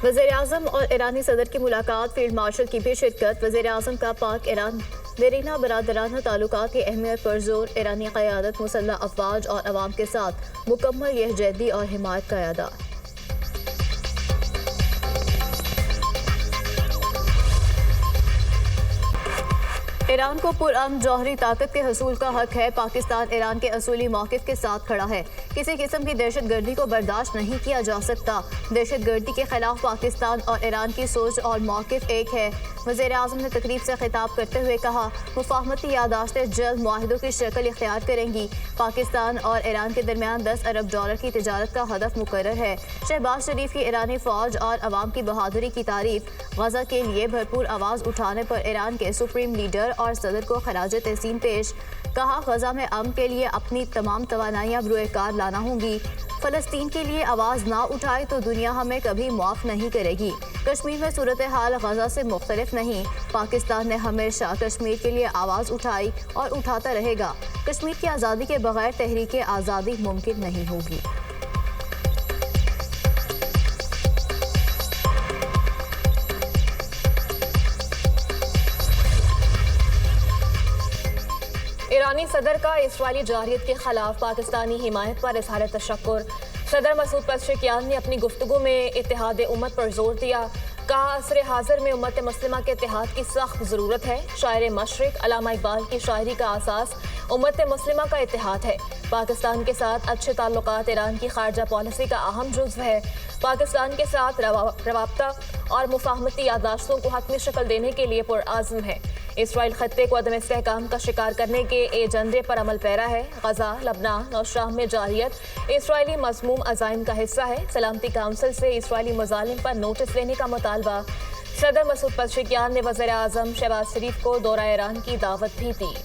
वज़ीर-ए-आज़म और ईरानी सदर की मुलाकात, फील्ड मार्शल की भी शिरकत। वज़ीर-ए-आज़म का पाक ईरान देरीना बरादराना ताल्लुकात की अहमियत पर जोर। ईरानी क़यादत मुसल्लह अफ़वाज और अवाम के साथ मुकम्मल यकजहती और हिमायत का अदा। ईरान को पुरअमन जौहरी ताकत के हसूल का हक है। पाकिस्तान ईरान के असूली मौक़िफ़ के साथ खड़ा है। किसी किस्म की दहशत गर्दी को बर्दाश्त नहीं किया जा सकता। दहशत गर्दी के खिलाफ पाकिस्तान और ईरान की सोच और मौक़िफ़ एक है। वज़ीर-ए-आज़म ने तकरीब से खिताब करते हुए कहा, मुफाहमती यादाश्तें जल्द मुआहिदों की शक्ल इख्तियार करेंगी। पाकिस्तान और ईरान के दरमियान $10 अरब की तजारत का हदफ मुकर्रर है। शहबाज शरीफ की ईरानी फ़ौज और अवाम की बहादुरी की तारीफ। गज़ा के लिए भरपूर आवाज़ उठाने पर ईरान के सुप्रीम लीडर और सदर को खराज तहसीन पेश। कहा, गज़ा में अमन के लिए अपनी तमाम तवानाइयाँ बरूएकार लाना होंगी। फ़लस्तीन के लिए आवाज़ ना उठाए तो दुनिया हमें कभी माफ़ नहीं करेगी। कश्मीर में सूरत हाल गज़ा से मुख्तलिफ नहीं। पाकिस्तान ने हमेशा कश्मीर के लिए आवाज़ उठाई और उठाता रहेगा। कश्मीर की आज़ादी के बगैर तहरीक आज़ादी मुमकिन नहीं होगी। ईरानी सदर का इसराइली जारहियत के खिलाफ पाकिस्तानी हिमायत पर इज़हार तशक्कुर। सदर मसूद पेज़ेश्कियान ने अपनी गुफ्तगू में इत्तेहाद उम्मत पर जोर दिया। कहा, असर हाज़िर में उम्मत मुस्लिमा के इत्तेहाद की सख्त ज़रूरत है। शायर मशरिक अल्लामा इकबाल की शायरी का आसास उम्मत मुस्लिमा का इत्तेहाद है। पाकिस्तान के साथ अच्छे ताल्लुकात ईरान की खारजा पॉलिसी का अहम जुज़्व है। पाकिस्तान के साथ रवाब्ता और मुफाहमती यादाश्तों को हतमी शक्ल देने के लिए पुरआज़्म है। इसराइल खत्ते को अदम इस्तेहकाम का शिकार करने के एजेंडे पर अमल पैरा है। गज़ा, लबनान और शाम में जारहियत इसराइली मज़मूम अज़ाइम का हिस्सा है। सलामती काउंसिल से इसराइली मुज़ालिम पर नोटिस लेने का मुतालबा। सदर मसूद पेज़ेश्कियान ने वज़ीर-ए-आज़म शहबाज शरीफ को दौरा ईरान की दावत भी दी।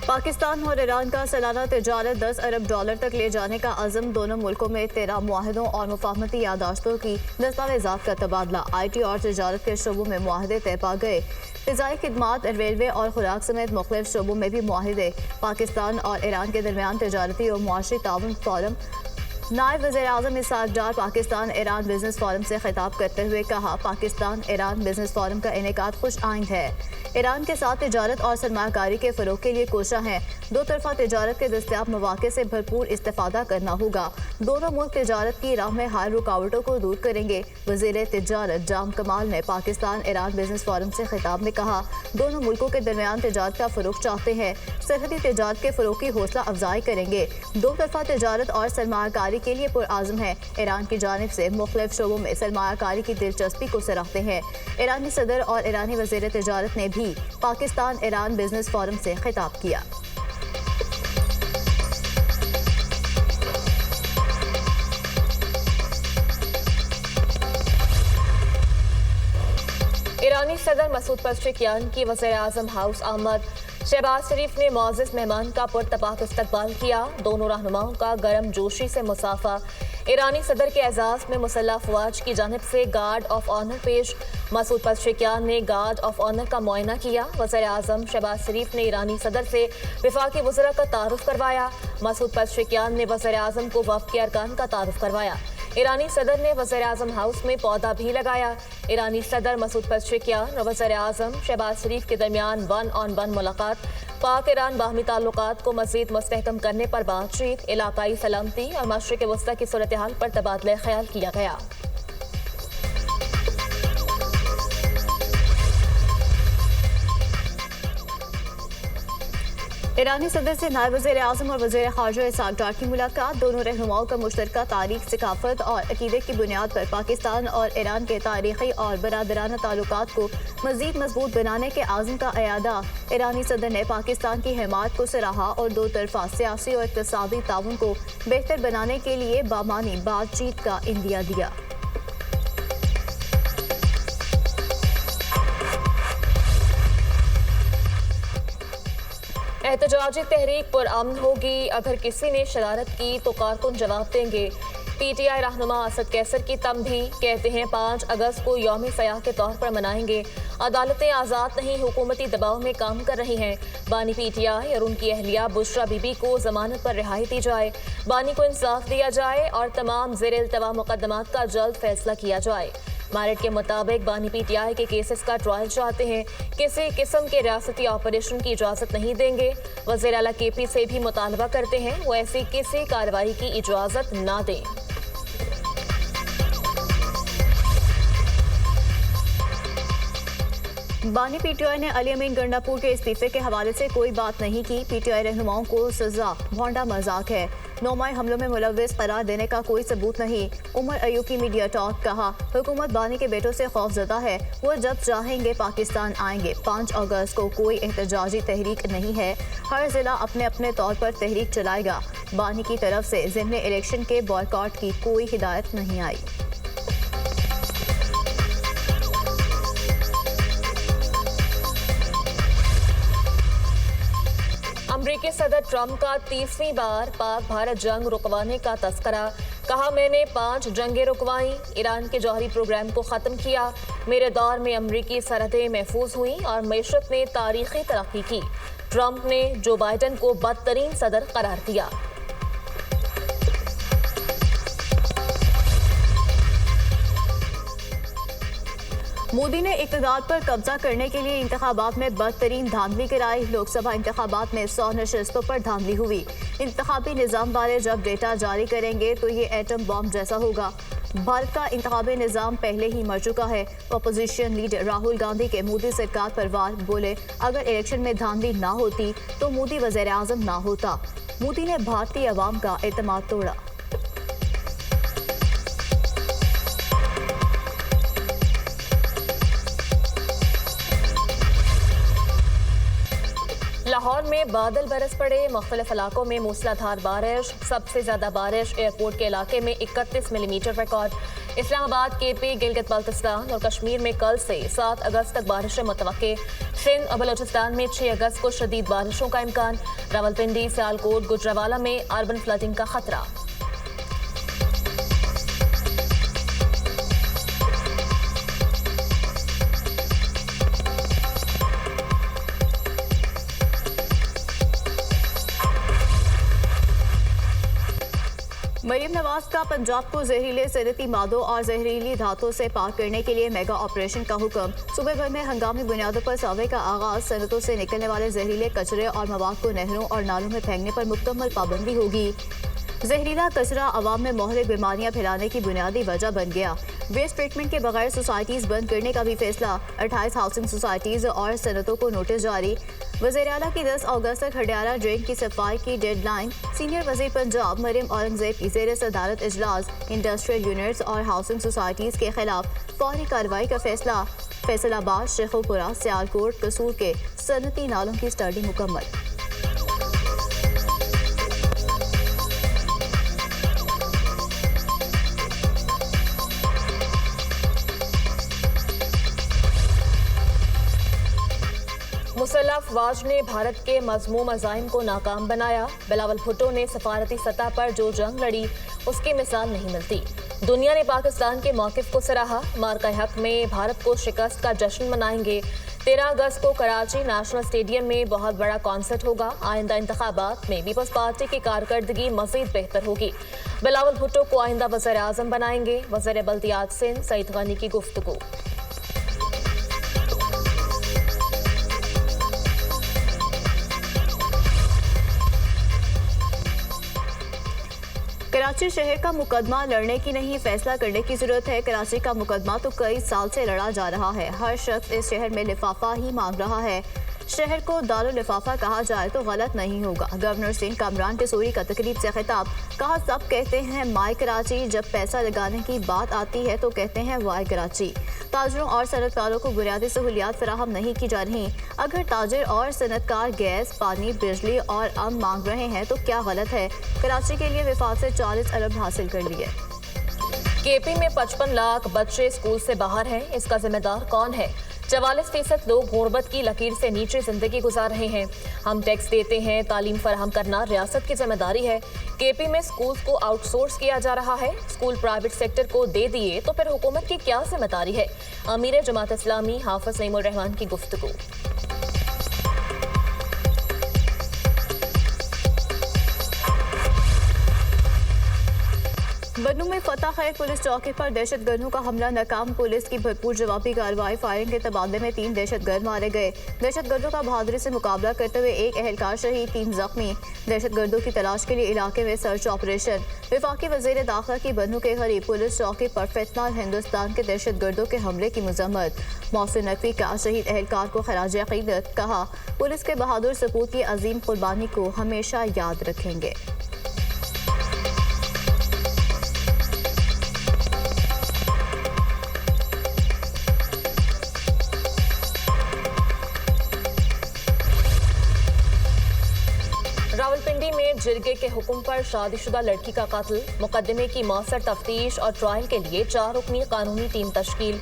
पाकिस्तान और ईरान का सालाना तिजारत $10 अरब तक ले जाने का अज़म। दोनों मुल्कों में 13 मुआहिदों और मुफाहमती यादाश्तों की दस्तावेज़ात का तबादला। IT और तिजारत के शोबों में मुआहिदे तय पा गए। फ़िज़ाई खिदमात, रेलवे और खुराक समेत मुख्तलिफ शोबों में भी मुआहिदे। पाकिस्तान और ईरान के दरमियान तिजारती और मुआशी ताउन फोरम। नायब वज़ीर-ए-आज़म इसहाक डार पाकिस्तान ईरान बिजनेस फोरम से खिताब करते हुए कहा, पाकिस्तान ईरान बिजनेस फोरम का इनेकाद खुश आइंद है। ईरान के साथ तिजारत और सरमायाकारी के फ़रोग़ के लिए कोशा है। दो तरफ़ा तिजारत के दस्तयाब मौक़े से भरपूर इस्तेफ़ादा करना होगा। दोनों मुल्क तिजारत की राह में हाल रुकावटों को दूर करेंगे। वज़ीर तिजारत जाम कमाल ने पाकिस्तान ईरान बिजनेस फोरम से खिताब में कहा, दोनों मुल्कों के दरमियान तिजारत का फ़रोग़ चाहते हैं। सरहदी तिजारत के फ़रोग़ की हौसला अफजाई करेंगे। दो तरफ़ा तिजारत और सरमायाकारी के लिए पुरआज़्म है। ईरान की जानिब से मुख्तलिफ शोबों में सरमायाकारी की दिलचस्पी को सराहते हैं। ईरानी सदर और ईरानी वज़ीर तिजारत ने भी पाकिस्तान ईरान बिजनेस फोरम से खिताब किया। ईरानी सदर मसूद पेज़ेश्कियान की वज़ीर-ए-आज़म हाउस आमद। शहबाज शरीफ ने मुअज़्ज़ज़ मेहमान का पुरतपाक इस्तकबाल किया। दोनों रहनुमाओं का गर्म जोशी से मुसाफा। ईरानी सदर के एजाज़ में मुसल्लह अफ़वाज की जानिब से गार्ड ऑफ ऑनर पेश। मसूद पेज़ेश्कियान ने गार्ड ऑफ ऑनर का मुआयना किया। वज़ीर-ए-आज़म शहबाज शरीफ ने ईरानी सदर से वफ़ाक़ी वज़रा का तारुफ़ करवाया। मसूद पेज़ेश्कियान ने वज़ीर-ए-आज़म को वफ़द के अरकान का तारुफ़ करवाया। ईरानी सदर ने वज़ीर-ए-आज़म हाउस में पौधा भी लगाया। ईरानी सदर मसूद पेज़ेश्कियान और वज़ीर-ए-आज़म शहबाज शरीफ के दरमियान 1-on-1 मुलाकात। पाक ईरान बाहमी ताल्लुकात को मज़ीद मुस्तहकम करने पर बातचीत। इलाकाई सलामती और मशरिक़ वस्ता की सूरत हाल पर तबादला ख्याल किया गया। ईरानी सदर से नायब वज़ीर-ए-आज़म और वज़ीर ख़ारजा इसहाक डार की मुलाकात। दोनों रहनुमाओं का मुश्तरका तारीख, सकाफ़त और अक़ीदे की बुनियाद पर पाकिस्तान और ईरान के तारीख़ी और बरादराना ताल्लुकात को मज़ीद मजबूत बनाने के आज़म का अयादा। ईरानी सदर ने पाकिस्तान की हिमायत को सराहा और दो तरफ़ा सियासी और इक़्तिसादी ताउन को बेहतर बनाने के लिए बामानी बातचीत का इंदिया दिया। एहतजाजी तहरीक पुरअमन होगी। अगर किसी ने शरारत की तो कारकुन जवाब देंगे। पीटीआई रहनुमा असद कैसर की तंबी, कहते हैं 5 अगस्त को यौम सयाह के तौर पर मनाएंगे। अदालतें आज़ाद नहीं, हुकूमती दबाव में काम कर रही हैं। बानी पीटीआई और उनकी अहलिया बुशरा बीबी को जमानत पर रिहाई दी जाए, बानी को इंसाफ दिया जाए और तमाम ज़ेर इल्तवा मुकदमात का जल्द फैसला किया जाए। मैरिट के मुताबिक बानी पीटीआई के केसेस का ट्रायल चाहते हैं, किसी किस्म के रियासती ऑपरेशन की इजाज़त नहीं देंगे। वज़ीर आला केपी से भी मुतालबा करते हैं वो ऐसी किसी कार्रवाई की इजाज़त ना दें। बानी पीटीआई ने अली अमीन गंडापुर के इस्तीफे के हवाले से कोई बात नहीं की। पीटीआई रहनुमाओं को सजा भोंडा मजाक है, नौमाई हमलों में मुलव्विस करार देने का कोई सबूत नहीं। उमर अयूब की मीडिया टॉक, कहा हुकूमत बानी के बेटों से खौफजदा है, वो जब चाहेंगे पाकिस्तान आएंगे। 5 अगस्त को कोई एहतजाजी तहरीक नहीं है, हर जिला अपने अपने तौर पर तहरीक चलाएगा। बानी की तरफ से ज़िमनी इलेक्शन के बॉयकॉट की कोई हिदायत नहीं आई। अमरीकी सदर ट्रंप का 30वीं बार पाक भारत जंग रुकवाने का तस्करा, कहा मैंने 5 जंगें रुकवाई, ईरान के जौहरी प्रोग्राम को ख़त्म किया, मेरे दौर में अमरीकी सरहदें महफूज हुई और मईशत ने तारीखी तरक्की की। ट्रंप ने जो बाइडन को बदतरीन सदर करार दिया। मोदी ने इक़्तिदार पर कब्जा करने के लिए इंतखाबात में बदतरीन धांधली कराई। लोकसभा इंतखाबात में 100 नशिस्तों पर धांधली हुई। इंतखाबी निज़ाम बारे जब डेटा जारी करेंगे तो ये एटम बॉम्ब जैसा होगा। भारत का इंतखाबी निज़ाम पहले ही मर चुका है। अपोजिशन लीडर राहुल गांधी के मोदी सरकार पर वार, बोले अगर इलेक्शन में धांधली ना होती तो मोदी वज़ीर आज़म ना होता। मोदी ने भारतीय अवाम का एतमाद तोड़ा। लाहौर में बादल बरस पड़े, मुख्तलिफ इलाकों में मूसलाधार बारिश, सबसे ज्यादा बारिश एयरपोर्ट के इलाके में 31 millimetre record. Islamabad, KP, Gilgit Baltistan और कश्मीर में कल से 7 अगस्त तक बारिशें मुतवक्के। सिंध और बलोचिस्तान में 6 अगस्त को शदीद बारिशों का इम्कान। रावलपिंडी, सियालकोट, गुजरावाला में अर्बन फ्लडिंग का खतरा। मरीम नवाज का पंजाब को जहरीले सनती मादों और जहरीली धातों से पाक करने के लिए मेगा ऑपरेशन का हुक्म। सुबह भर में हंगामी बुनियादों पर सर्वे का आगाज। सनतों से निकलने वाले जहरीले कचरे और मवाद को नहरों और नालों में फेंकने पर मुकम्मल पाबंदी होगी। जहरीला कचरा अवाम में मोहलिक बीमारियां फैलाने की बुनियादी वजह बन गया। वेस्ट ट्रीटमेंट के बगैर सोसाइटीज़ बंद करने का भी फैसला। 28 हाउसिंग सोसाइटीज़ और सनतों को नोटिस जारी। वज़ीर आला की 10 अगस्त तक हडियाला ड्रेन की सफाई की डेडलाइन। सीनियर वज़ीर पंजाब मरियम औरंगज़ेब की ज़ेर सदारत इजलास। इंडस्ट्रियल यूनिट्स और हाउसिंग सोसाइटीज़ के खिलाफ फौरी कार्रवाई का फैसला। फैसलाबाद, शेखोपुरा, सियालकोट, कसूर के सनती नालों की स्टडी मुकम्मल। मुसल्लह अफवाज ने भारत के मज़मूम अज़ाइम को नाकाम बनाया। बिलावल भुट्टो ने सफारती सतह पर जो जंग लड़ी उसकी मिसाल नहीं मिलती। दुनिया ने पाकिस्तान के मौक़िफ़ को सराहा। मार्का हक में भारत को शिकस्त का जश्न मनाएंगे। 13 अगस्त को कराची नेशनल स्टेडियम में बहुत बड़ा कॉन्सर्ट होगा। आइंदा इंतखाबात में पीपल्स पार्टी की कारकर्दगी मज़ीद बेहतर होगी। बिलावल भुट्टो को आइंदा वज़ीर आज़म बनाएंगे। वज़ीर बल्दियात सिंध सईद गनी की गुफ्तगू। कराची शहर का मुकदमा लड़ने की नहीं, फैसला करने की जरूरत है। कराची का मुकदमा तो कई साल से लड़ा जा रहा है। हर शख्स इस शहर में लिफाफा ही मांग रहा है। शहर को दारुल लिफाफा कहा जाए तो गलत नहीं होगा। गवर्नर सिंह कामरान टेसूरी का तकरीब से खिताब, कहा सब कहते हैं माई कराची, जब पैसा लगाने की बात आती है तो कहते हैं वाई कराची। ताजरों और सनतकारों को बुनियादी सहूलियात फराहम नहीं की जा रही। अगर ताजिर और सनतकार गैस, पानी, बिजली और अम मांग रहे हैं तो क्या गलत है। कराची के लिए विफाक से 40 अरब हासिल कर लिए। केपी में 55 लाख बच्चे स्कूल से बाहर हैं, इसका जिम्मेदार कौन है। 44% लोग गुर्बत की लकीर से नीचे जिंदगी गुजार रहे हैं। हम टैक्स देते हैं, तालीम फराहम करना रियासत की जिम्मेदारी है। केपी में स्कूल को आउटसोर्स किया जा रहा है। स्कूल प्राइवेट सेक्टर को दे दिए तो फिर हुकूमत की क्या जिम्मेदारी है? अमीर जमात इस्लामी हाफिज नईमुर रहमान की गुफ्तगू। बन्नू में फतह खैर पुलिस चौकी पर दहशतगर्दों का हमला नाकाम। पुलिस की भरपूर जवाबी कार्रवाई। फायरिंग के तबादले में 3 दहशतगर्द मारे गए। दहशतगर्दों का बहादुरी से मुकाबला करते हुए 1 एहलकार शहीद, 3 जख्मी। दहशतगर्दों की तलाश के लिए इलाके में सर्च ऑपरेशन। वफाकी वजीर दाखिला की बन्नू के करीब पुलिस चौकी पर फितनाल हिंदुस्तान के दहशतगर्दों के हमले की मजम्मत। मोहसिन नकवी का शहीद एहलकार को खराज अकीदत। कहा, पुलिस के बहादुर सपूत की अजीम कुर्बानी को हमेशा याद रखेंगे। रावलपिंडी में जिरगे के हुक्म पर शादीशुदा लड़की का कत्ल। मुकदमे की मौसर तफ्तीश और ट्रायल के लिए 4 रुकनी कानूनी टीम तश्कील।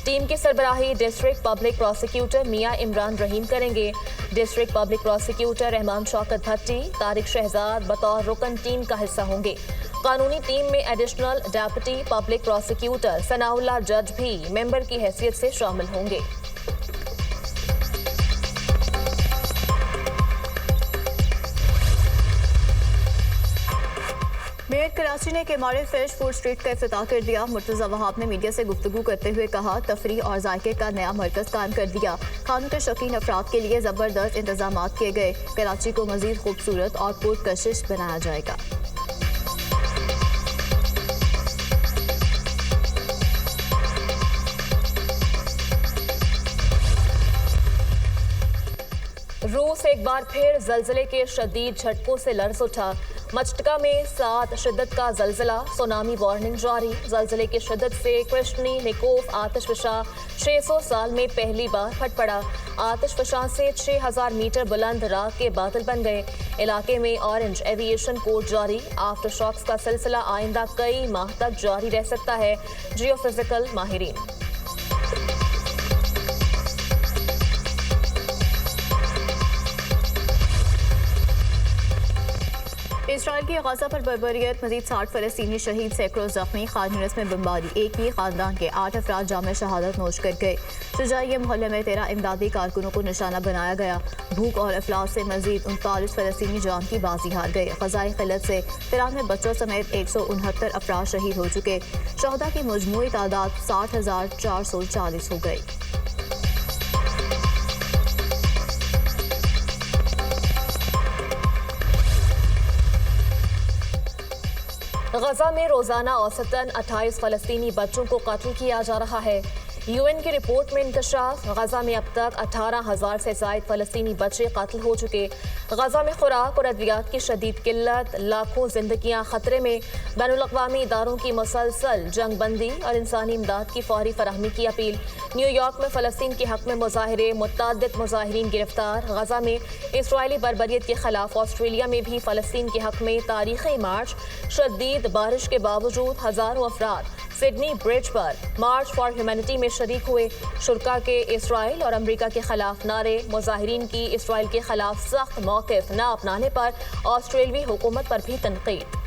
टीम की सरबराही district public prosecutor Mian Imran Rahim करेंगे। District public prosecutor Rehman Shaukat Bhatti, Tariq Shahzad बतौर रुकन टीम का हिस्सा होंगे। कानूनी टीम में additional deputy public prosecutor Sanaullah जज भी मेंबर की हैसियत से शामिल होंगे। मेयर कराची ने केमारे फ्रेश फूड स्ट्रीट का इफ्तिताह कर दिया। मुर्तजा वहाब ने मीडिया से गुफ्तगू करते हुए कहा, तफरी और जायके का नया मरकज कायम कर दिया। खानों के शौकीन अफराद के लिए जबरदस्त इंतजाम किए गए। कराची को मजीद खूबसूरत और पुरकशिश बनाया जाएगा। रूस एक बार फिर जल्जले के शदीद झटकों से लर्ज उठा। मचटका में 7 शिद्दत का जल्जला, सुनामी वार्निंग जारी। जल्जले की शिद्दत से कृष्णी निकोफ आतिशफशा 600 साल में पहली बार फट पड़ा। आतिशफशा से 6000 मीटर बुलंद राख के बादल बन गए। इलाके में ऑरेंज एविएशन कोड जारी। आफ्टर शॉक्स का सिलसिला आइंदा कई माह तक जारी रह सकता है। जियोफिजिकल माहिरीन। इसराइल की गजा पर बर्बरियत, मजीद 60 फलस्तीनी शहीद, सैकड़ों जख्मी। खान यूनिस में बमबारी, एक ही खानदान के 8 अफराद जाम शहादत नोश कर गए। शुजाइया मोहल्ले में 13 इमदादी कारकुनों को निशाना बनाया गया। भूख और अफलास से मजीद 39 फलस्तीनी जान की बाजी हार गए। ग़ज़ाई क़िल्लत से 93 बच्चों समेत 169 अफराद शहीद हो चुके। शहदा की मजमूई तादाद 60,440 हो गई। गजा में रोजाना औसतन 28 फलस्तीनी बच्चों को कत्ल किया जा रहा है। यूएन की रिपोर्ट में इंकशाफ, गजा में अब तक 18,000 से ज़ायद फलस्तीनी बच्चे कत्ल हो चुके। गजा में खुराक और अद्वियात की शदीद किल्लत, लाखों जिंदगियां खतरे में। बैनुल-अक़वामी इदारों की मुसलसल जंग बंदी और इंसानी इमदाद की फौरी फराहमी की अपील। न्यूयॉर्क में फ़लस्तीन के हक में मुजाहिरे, मुतअद्दिद मुजाहिरीन गिरफ्तार। गजा में इसराइली बर्बरियत के खिलाफ ऑस्ट्रेलिया में भी फ़लस्तीन के हक में तारीख़ी मार्च। शदीद बारिश के बावजूद हज़ारों अफराद सिडनी ब्रिज पर मार्च फॉर ह्यूमैनिटी में शरीक हुए। शुरका के इसराइल और अमरीका के खिलाफ नारे। मुजाहिरीन की इसराइल के खिलाफ सख्त मौक़िफ़ न अपनाने पर ऑस्ट्रेलवी हुकूमत पर भी तनकीद।